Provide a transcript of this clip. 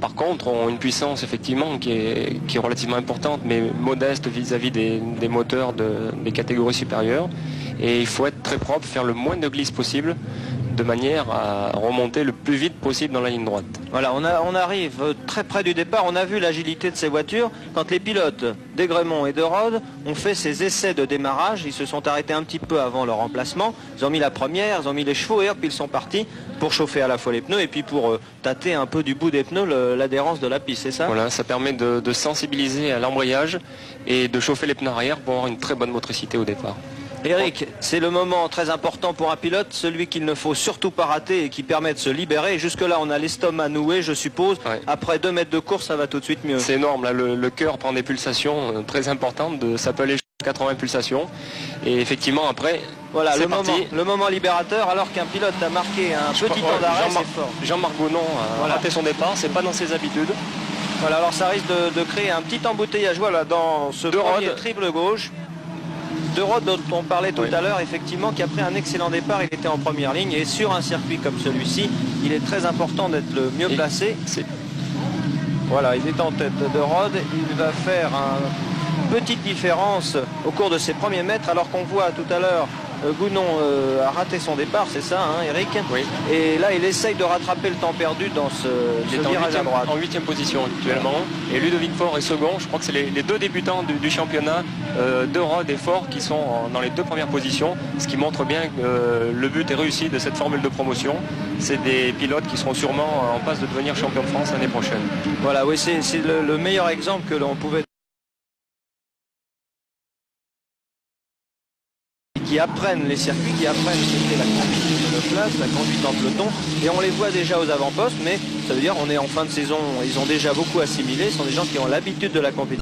Par contre, ont une puissance effectivement qui est relativement importante, mais modeste vis-à-vis des moteurs des catégories supérieures. Et il faut être très propre, faire le moins de glisse possible, de manière à remonter le plus vite possible dans la ligne droite. Voilà, on arrive très près du départ. On a vu l'agilité de ces voitures. Quand les pilotes d'Aigremont et de Rhodes ont fait ces essais de démarrage, ils se sont arrêtés un petit peu avant leur emplacement. Ils ont mis la première, ils ont mis les chevaux et hop, ils sont partis pour chauffer à la fois les pneus et puis pour tâter un peu du bout des pneus l'adhérence de la piste, c'est ça? Voilà, ça permet de sensibiliser à l'embrayage et de chauffer les pneus arrière pour avoir une très bonne motricité au départ. Eric, c'est le moment très important pour un pilote, celui qu'il ne faut surtout pas rater et qui permet de se libérer. Jusque-là, on a l'estomac noué, je suppose. Ouais. Après 2 mètres de course, ça va tout de suite mieux. C'est énorme, là, le cœur prend des pulsations très importantes, ça peut aller jusqu'à 80 pulsations. Et effectivement, après, voilà, le moment libérateur, alors qu'un pilote a marqué un petit temps d'arrêt, c'est fort. Jean-Marc Gounon a raté son départ, c'est pas dans ses habitudes. Voilà, alors ça risque de créer un petit embouteillage, voilà, dans ce premier triple gauche. De Rhodes dont on parlait tout à l'heure, effectivement, qui a pris un excellent départ, il était en première ligne et sur un circuit comme celui-ci, il est très important d'être le mieux placé. Voilà, il est en tête de Rhodes, il va faire une petite différence au cours de ses premiers mètres, alors qu'on voit tout à l'heure Gounon a raté son départ, c'est ça, hein, Eric? Oui. Et là, il essaye de rattraper le temps perdu dans ce virage à droite. En 8e position actuellement. Voilà. Et Ludovic Faure est second. Je crois que c'est les 2 débutants du championnat, de Rhodes et Faure, qui sont dans les 2 premières positions. Ce qui montre bien que le but est réussi de cette formule de promotion. C'est des pilotes qui seront sûrement en passe de devenir champion de France l'année prochaine. Voilà, oui, c'est le meilleur exemple que l'on pouvait qui apprennent les circuits, qui apprennent ce qu'est la conduite de place, la conduite en peloton, et on les voit déjà aux avant-postes, mais ça veut dire on est en fin de saison, ils ont déjà beaucoup assimilé, ce sont des gens qui ont l'habitude de la compétition.